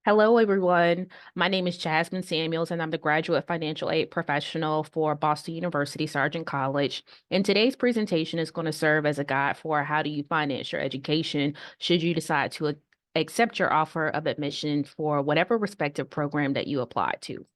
Hello, everyone. My name is Jasmine Samuels, and I'm the graduate financial aid professional for Boston University Sargent College. And today's presentation is going to serve as a guide for how do you finance your education should you decide to accept your offer of admission for whatever respective program that you apply to.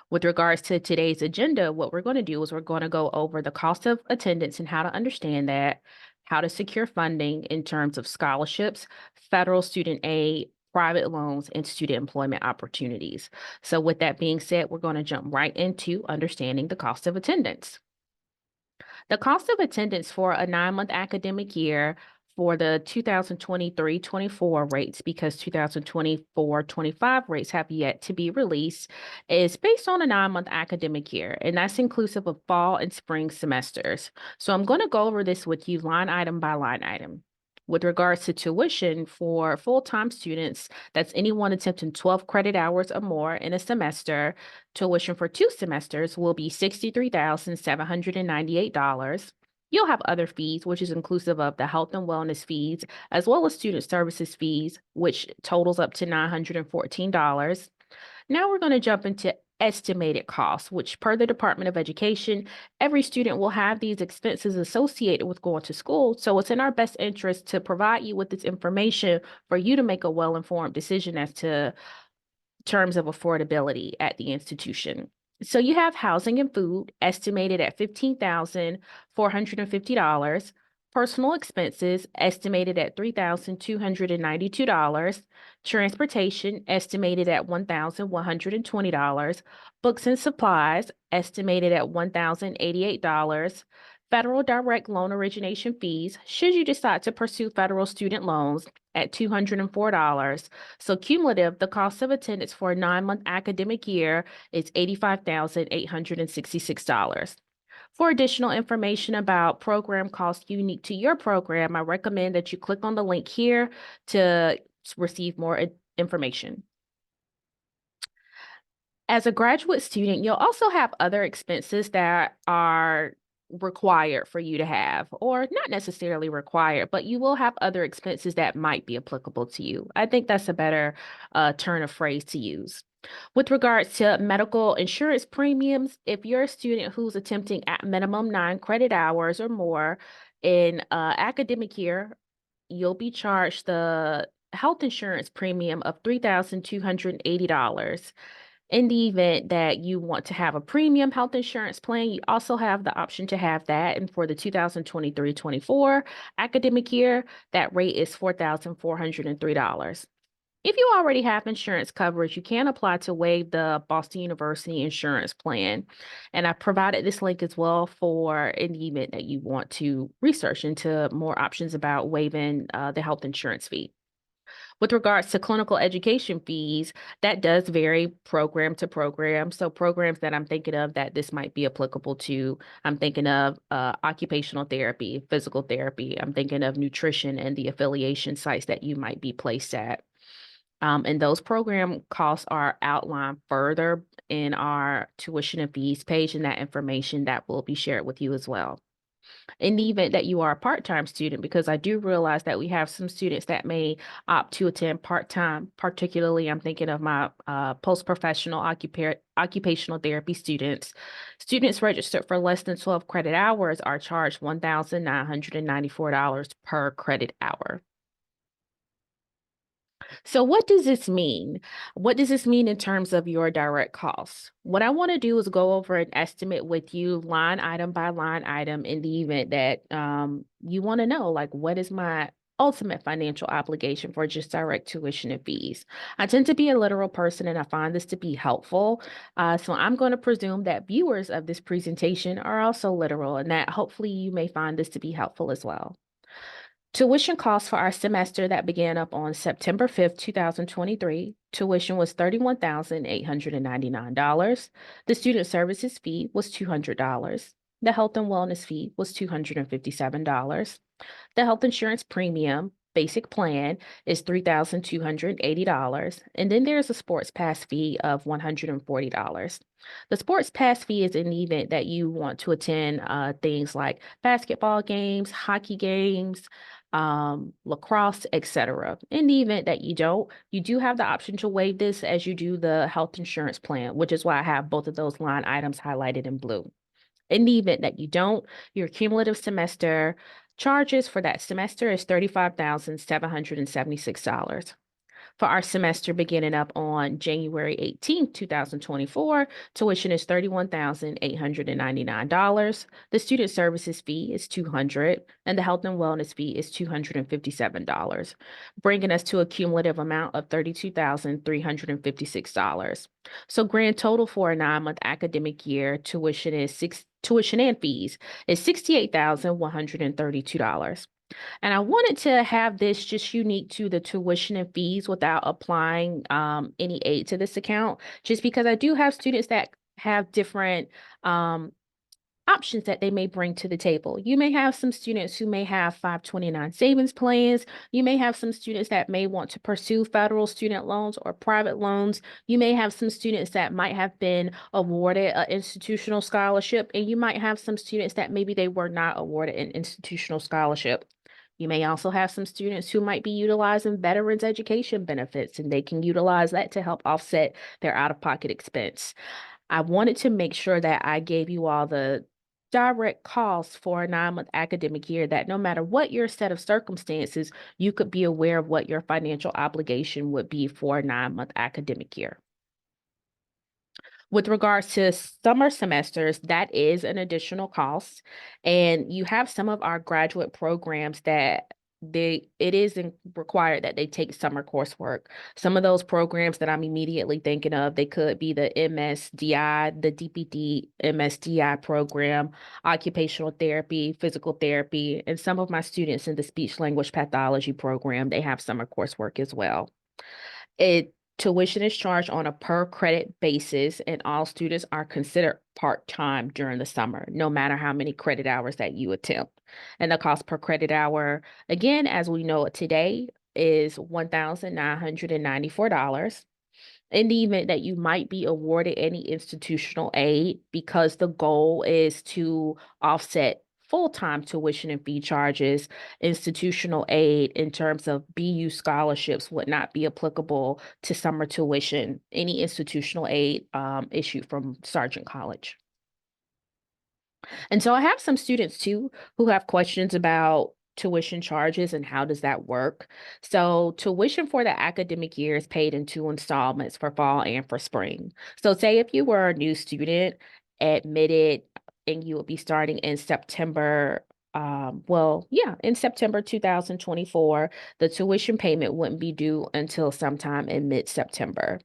With regards to today's agenda, what we're going to do is we're going to go over the cost of attendance and how to understand that, how to secure funding in terms of scholarships, federal student aid, private loans, and student employment opportunities. So with that being said, we're going to jump right into understanding the cost of attendance. The cost of attendance for a 9-month academic year for the 2023-24 rates, because 2024-25 rates have yet to be released, is based on a 9-month academic year, and that's inclusive of fall and spring semesters. So I'm going to go over this with you line item by line item. With regards to tuition for full-time students, that's anyone attempting 12 credit hours or more in a semester. Tuition for 2 semesters will be $63,798. You'll have other fees, which is inclusive of the health and wellness fees, as well as student services fees, which totals up to $914. Now we're going to jump into estimated costs, which per the Department of Education, every student will have these expenses associated with going to school. So it's in our best interest to provide you with this information for you to make a well-informed decision as to terms of affordability at the institution. So you have housing and food estimated at $15,450, personal expenses estimated at $3,292, transportation estimated at $1,120, books and supplies estimated at $1,088, federal direct loan origination fees, should you decide to pursue federal student loans, at $204. So cumulative, the cost of attendance for a 9-month academic year is $85,866. For additional information about program costs unique to your program, I recommend that you click on the link here to receive more information. As a graduate student, you'll also have other expenses that are required for you to have, or not necessarily required, but you will have other expenses that might be applicable to you. I think that's a better turn of phrase to use. With regards to medical insurance premiums, if you're a student who's attempting at minimum 9 credit hours or more in academic year, you'll be charged the health insurance premium of $3,280. In the event that you want to have a premium health insurance plan, you also have the option to have that. And for the 2023-24 academic year, that rate is $4,403. If you already have insurance coverage, you can apply to waive the Boston University insurance plan. And I provided this link as well for in the event that you want to research into more options about waiving the health insurance fee. With regards to clinical education fees, that does vary program to program. So programs that I'm thinking of that this might be applicable to, I'm thinking of occupational therapy, physical therapy. I'm thinking of nutrition and the affiliation sites that you might be placed at. And those program costs are outlined further in our tuition and fees page, and that information that will be shared with you as well. In the event that you are a part-time student, because I do realize that we have some students that may opt to attend part-time, particularly I'm thinking of my post-professional occupational therapy students. Students registered for less than 12 credit hours are charged $1,994 per credit hour. So what does this mean? What does this mean in terms of your direct costs? What I want to do is go over an estimate with you line item by line item in the event that you want to know, like, what is my ultimate financial obligation for just direct tuition and fees? I tend to be a literal person and I find this to be helpful. So I'm going to presume that viewers of this presentation are also literal and that hopefully you may find this to be helpful as well. Tuition costs for our semester that began up on September 5th, 2023. Tuition was $31,899. The student services fee was $200. The health and wellness fee was $257. The health insurance premium basic plan is $3,280. And then there's a sports pass fee of $140. The sports pass fee is in the event that you want to attend things like basketball games, hockey games, lacrosse, etc. In the event that you don't, you do have the option to waive this as you do the health insurance plan, which is why I have both of those line items highlighted in blue. In the event that you don't, your cumulative semester charges for that semester is $35,776. For our semester beginning up on January 18th, 2024, tuition is $31,899. The student services fee is $200, and the health and wellness fee is $257, bringing us to a cumulative amount of $32,356. So grand total for a 9-month academic year, tuition and fees is $68,132. And I wanted to have this just unique to the tuition and fees without applying any aid to this account, just because I do have students that have different options that they may bring to the table. You may have some students who may have 529 savings plans. You may have some students that may want to pursue federal student loans or private loans. You may have some students that might have been awarded an institutional scholarship, and you might have some students that maybe they were not awarded an institutional scholarship. You may also have some students who might be utilizing veterans education benefits, and they can utilize that to help offset their out-of-pocket expense. I wanted to make sure that I gave you all the direct costs for a 9-month academic year, that no matter what your set of circumstances, you could be aware of what your financial obligation would be for a 9-month academic year. With regards to summer semesters, that is an additional cost. And you have some of our graduate programs that it is required that they take summer coursework. Some of those programs that I'm immediately thinking of, they could be the MSDI, the DPD MSDI program, occupational therapy, physical therapy, and some of my students in the speech language pathology program, they have summer coursework as well. Tuition is charged on a per credit basis, and all students are considered part-time during the summer, no matter how many credit hours that you attempt. And the cost per credit hour, again, as we know it today, is $1,994. In the event that you might be awarded any institutional aid, because the goal is to offset full-time tuition and fee charges, institutional aid in terms of BU scholarships would not be applicable to summer tuition, any institutional aid issued from Sargent College. And so I have some students too who have questions about tuition charges and how does that work. So tuition for the academic year is paid in 2 installments for fall and for spring. So say if you were a new student admitted and you would be starting in September, in September 2024, the tuition payment wouldn't be due until sometime in mid-September.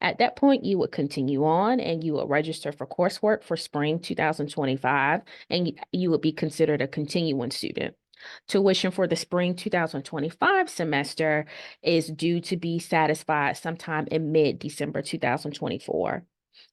At that point, you would continue on and you would register for coursework for spring 2025, and you would be considered a continuing student. Tuition for the spring 2025 semester is due to be satisfied sometime in mid-December 2024.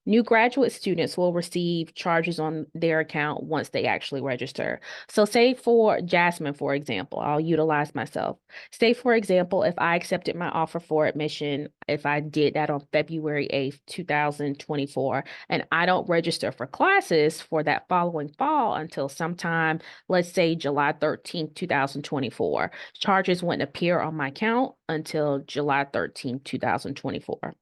New graduate students will receive charges on their account once they actually register. So say for Jasmine, for example, I'll utilize myself. Say, for example, if I accepted my offer for admission, if I did that on February 8th, 2024, and I don't register for classes for that following fall until sometime, let's say July 13th, 2024, charges wouldn't appear on my account until July 13th, 2024.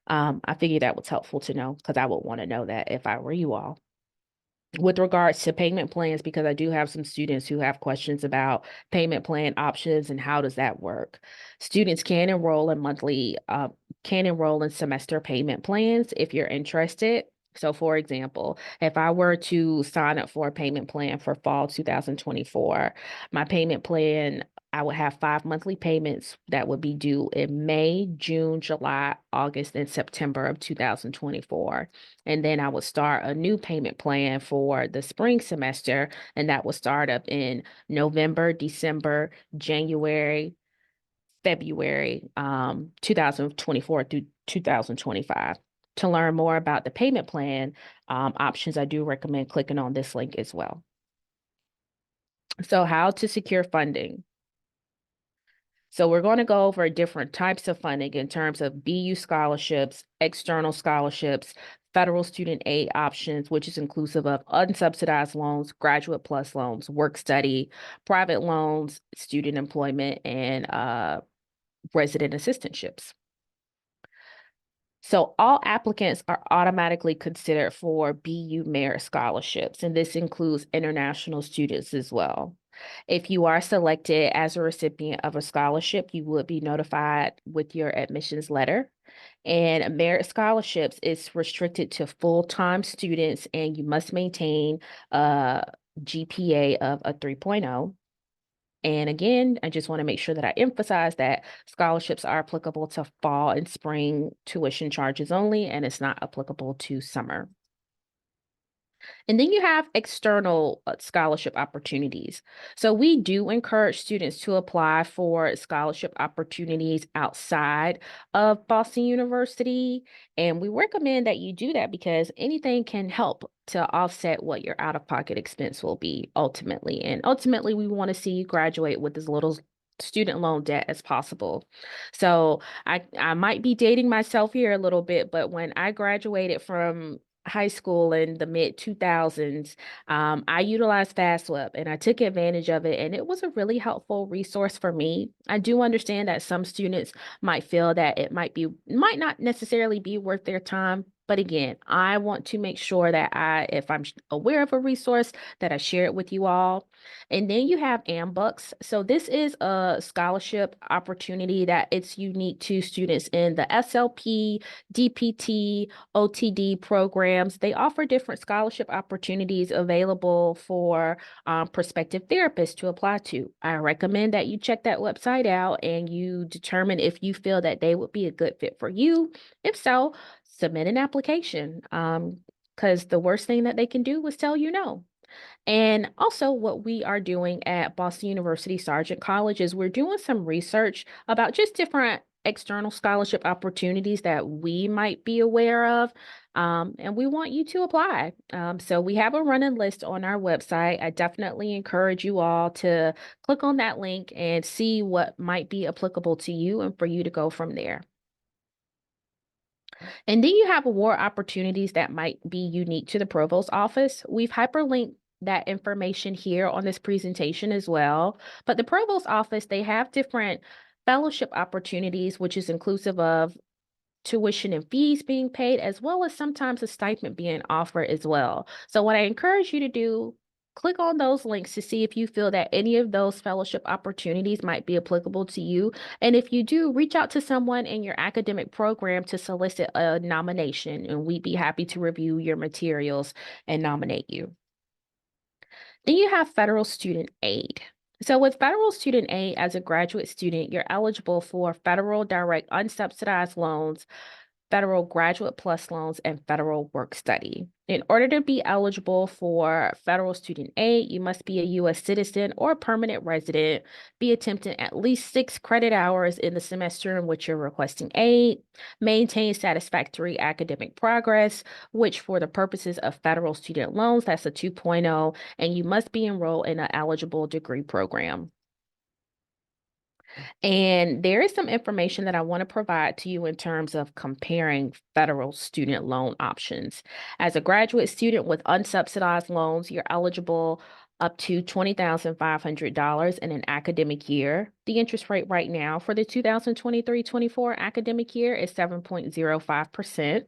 I figured that was helpful to know because I would want to know that if I were you all. With regards to payment plans, because I do have some students who have questions about payment plan options and how does that work. Students can enroll in semester payment plans if you're interested. So for example, if I were to sign up for a payment plan for fall 2024, my payment plan, I would have 5 monthly payments that would be due in May, June, July, August, and September of 2024. And then I would start a new payment plan for the spring semester, and that would start up in November, December, January, February, 2024 through 2025. To learn more about the payment plan options, I do recommend clicking on this link as well. So how to secure funding. So we're going to go over different types of funding in terms of BU scholarships, external scholarships, federal student aid options, which is inclusive of unsubsidized loans, graduate plus loans, work study, private loans, student employment, and resident assistantships. So all applicants are automatically considered for BU merit scholarships, and this includes international students as well. If you are selected as a recipient of a scholarship, you will be notified with your admissions letter. And merit scholarships is restricted to full-time students, and you must maintain a GPA of a 3.0. And again, I just want to make sure that I emphasize that scholarships are applicable to fall and spring tuition charges only, and it's not applicable to summer. And then you have external scholarship opportunities. So we do encourage students to apply for scholarship opportunities outside of Boston University. And we recommend that you do that because anything can help to offset what your out-of-pocket expense will be ultimately. And ultimately, we want to see you graduate with as little student loan debt as possible. So I might be dating myself here a little bit, but when I graduated from high school in the mid 2000s, I utilized FastWeb and I took advantage of it, and it was a really helpful resource for me. I do understand that some students might feel that it might not necessarily be worth their time. But again, I want to make sure that if I'm aware of a resource, that I share it with you all. And then you have AmBucks. So this is a scholarship opportunity that it's unique to students in the SLP, DPT, OTD programs. They offer different scholarship opportunities available for prospective therapists to apply to. I recommend that you check that website out and you determine if you feel that they would be a good fit for you. If so, submit an application because the worst thing that they can do is tell you no. And also, what we are doing at Boston University Sargent College is we're doing some research about just different external scholarship opportunities that we might be aware of. And we want you to apply. So we have a running list on our website. I definitely encourage you all to click on that link and see what might be applicable to you and for you to go from there. And then you have award opportunities that might be unique to the provost office. We've hyperlinked that information here on this presentation as well. But the provost office, they have different fellowship opportunities, which is inclusive of tuition and fees being paid, as well as sometimes a stipend being offered as well. So what I encourage you to do, click on those links to see if you feel that any of those fellowship opportunities might be applicable to you. And if you do, reach out to someone in your academic program to solicit a nomination, and we'd be happy to review your materials and nominate you. Then you have federal student aid. So with federal student aid as a graduate student, you're eligible for federal direct unsubsidized loans, federal graduate plus loans, and federal work study. In order to be eligible for federal student aid, you must be a U.S. citizen or permanent resident, be attempting at least 6 credit hours in the semester in which you're requesting aid, maintain satisfactory academic progress, which for the purposes of federal student loans, that's a 2.0, and you must be enrolled in an eligible degree program. And there is some information that I want to provide to you in terms of comparing federal student loan options. As a graduate student with unsubsidized loans, you're eligible up to $20,500 in an academic year. The interest rate right now for the 2023-24 academic year is 7.05%.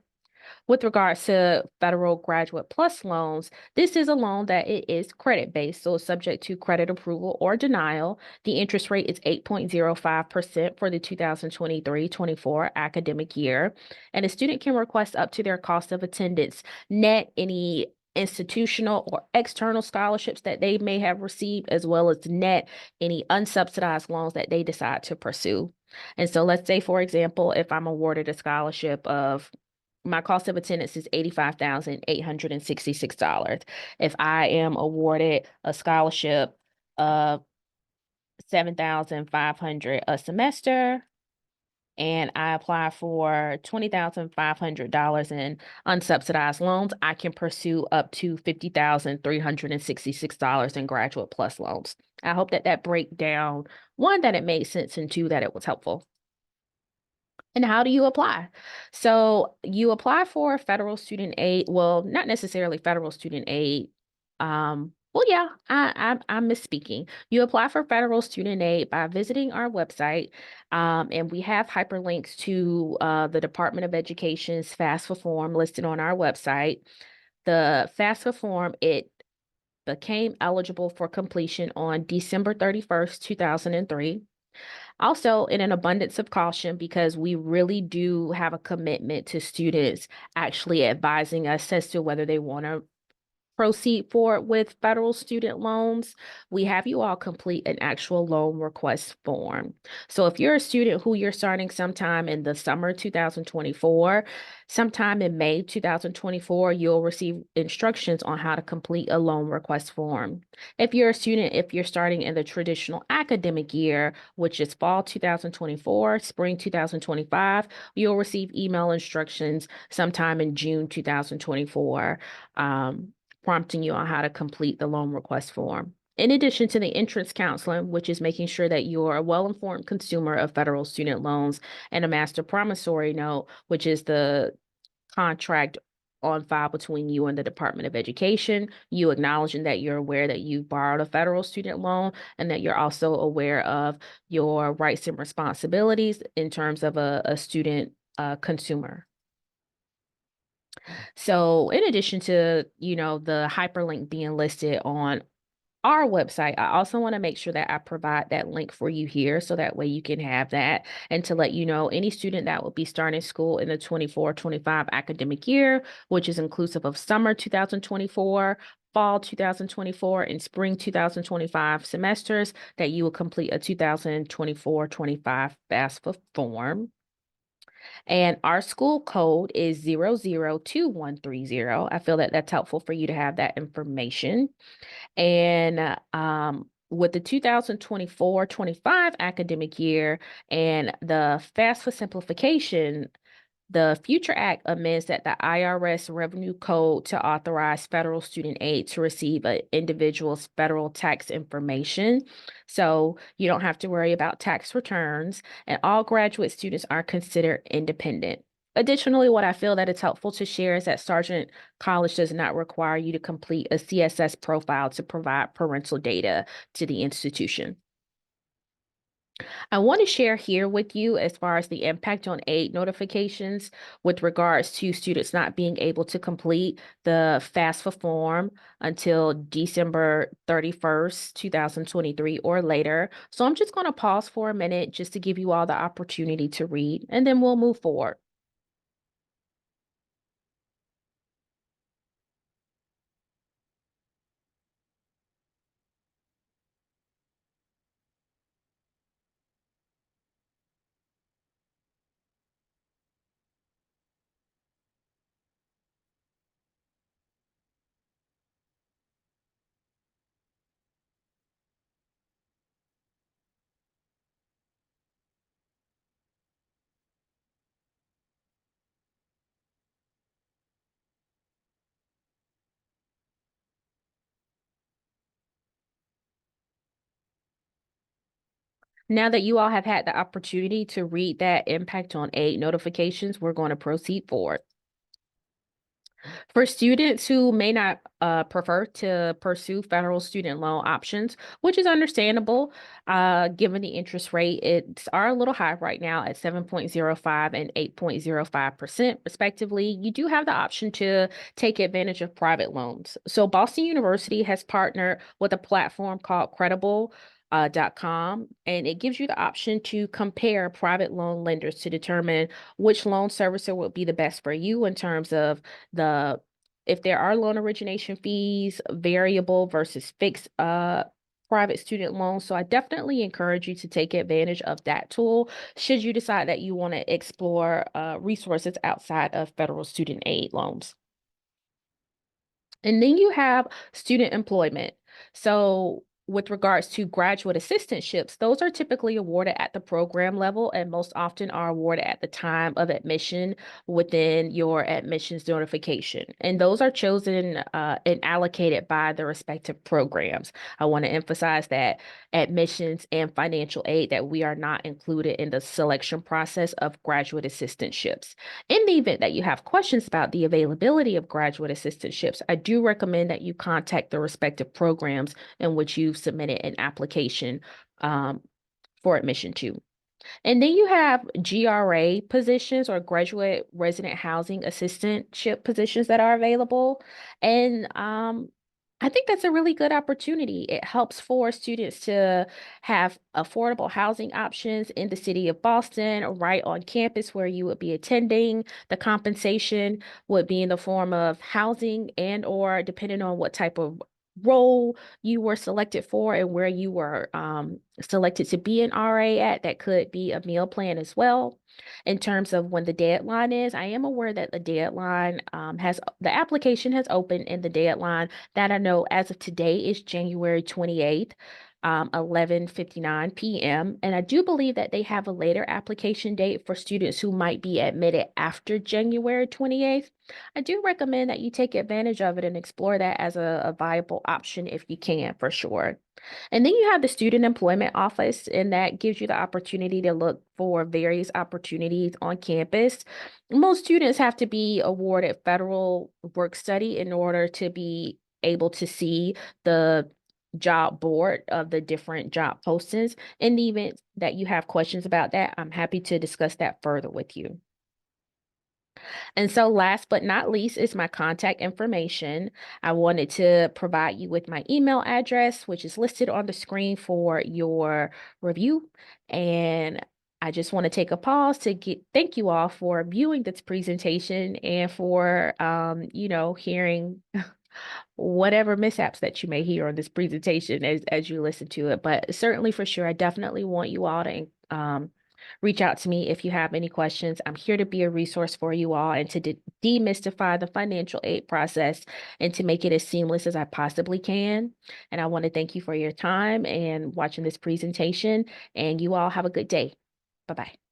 With regards to federal graduate plus loans, this is a loan that it is credit based, so it's subject to credit approval or denial. The interest rate is 8.05% for the 2023-24 academic year, and a student can request up to their cost of attendance net any institutional or external scholarships that they may have received, as well as net any unsubsidized loans that they decide to pursue. And so let's say, for example, if I'm awarded a scholarship of my cost of attendance is $85,866. If I am awarded a scholarship of $7,500 a semester, and I apply for $20,500 in unsubsidized loans, I can pursue up to $50,366 in Graduate Plus loans. I hope that that breakdown, one, that it made sense, and two, that it was helpful. And how do you apply? So you apply for federal student aid. Well, not necessarily federal student aid. Well, yeah, I'm misspeaking. You apply for federal student aid by visiting our website, and we have hyperlinks to the Department of Education's FAFSA form listed on our website. The FAFSA form, it became eligible for completion on December 31st, 2003. Also, in an abundance of caution, because we really do have a commitment to students actually advising us as to whether they want to proceed forward with federal student loans, we have you all complete an actual loan request form. So if you're a student who you're starting sometime in the summer 2024, sometime in May 2024, you'll receive instructions on how to complete a loan request form. If you're a student, if you're starting in the traditional academic year, which is fall 2024, spring 2025, you'll receive email instructions sometime in June 2024. Prompting you on how to complete the loan request form. In addition to the entrance counseling, which is making sure that you're a well-informed consumer of federal student loans, and a master promissory note, which is the contract on file between you and the Department of Education, you acknowledging that you're aware that you borrowed a federal student loan and that you're also aware of your rights and responsibilities in terms of a student consumer. So in addition to, the hyperlink being listed on our website, I also want to make sure that I provide that link for you here so that way you can have that, and to let you know any student that will be starting school in the 24-25 academic year, which is inclusive of summer 2024, fall 2024, and spring 2025 semesters, that you will complete a 2024-25 FAFSA form. And our school code is 002130. I feel that that's helpful for you to have that information. And with the 2024-25 academic year and the FAFSA simplification, the Future Act amends that the IRS revenue code to authorize federal student aid to receive an individual's federal tax information. So you don't have to worry about tax returns, and all graduate students are considered independent. Additionally, what I feel that it's helpful to share is that Sargent College does not require you to complete a CSS profile to provide parental data to the institution. I want to share here with you as far as the impact on aid notifications with regards to students not being able to complete the FAFSA form until December 31st, 2023 or later. So I'm just going to pause for a minute just to give you all the opportunity to read, and then we'll move forward. Now that you all have had the opportunity to read that impact on aid notifications, we're going to proceed forward. For students who may not prefer to pursue federal student loan options, which is understandable, given the interest rate, it's are a little high right now at 7.05 and 8.05% respectively. You do have the option to take advantage of private loans. So Boston University has partnered with a platform called Credible.com, and it gives you the option to compare private loan lenders to determine which loan servicer would be the best for you in terms of the if there are loan origination fees, variable versus fixed private student loans. So I definitely encourage you to take advantage of that tool should you decide that you want to explore resources outside of federal student aid loans. And then you have student employment. So with regards to graduate assistantships, those are typically awarded at the program level and most often are awarded at the time of admission within your admissions notification. And those are chosen and allocated by the respective programs. I want to emphasize that admissions and financial aid, that we are not included in the selection process of graduate assistantships. In the event that you have questions about the availability of graduate assistantships, I do recommend that you contact the respective programs in which you've submitted an application for admission to. And then you have GRA positions, or graduate resident housing assistantship positions, that are available. And I think that's a really good opportunity. It helps for students to have affordable housing options in the city of Boston, right on campus where you would be attending. The compensation would be in the form of housing, and or depending on what type of role you were selected for and where you were selected to be an RA at, that could be a meal plan as well. In terms of when the deadline is, I am aware that the deadline the application has opened, and the deadline that I know as of today is January 28th. 11:59 p.m. And I do believe that they have a later application date for students who might be admitted after January 28th. I do recommend that you take advantage of it and explore that as a viable option if you can, for sure. And then you have the Student Employment Office, and that gives you the opportunity to look for various opportunities on campus. Most students have to be awarded federal work study in order to be able to see the job board of the different job postings. In the event that you have questions about that, I'm happy to discuss that further with you. And so last but not least is my contact information. I wanted to provide you with my email address, which is listed on the screen for your review. And I just want to take a pause to thank you all for viewing this presentation and for hearing whatever mishaps that you may hear on this presentation as you listen to it. But certainly, for sure, I definitely want you all to reach out to me if you have any questions. I'm here to be a resource for you all and to demystify the financial aid process and to make it as seamless as I possibly can. And I want to thank you for your time and watching this presentation. And you all have a good day. Bye-bye.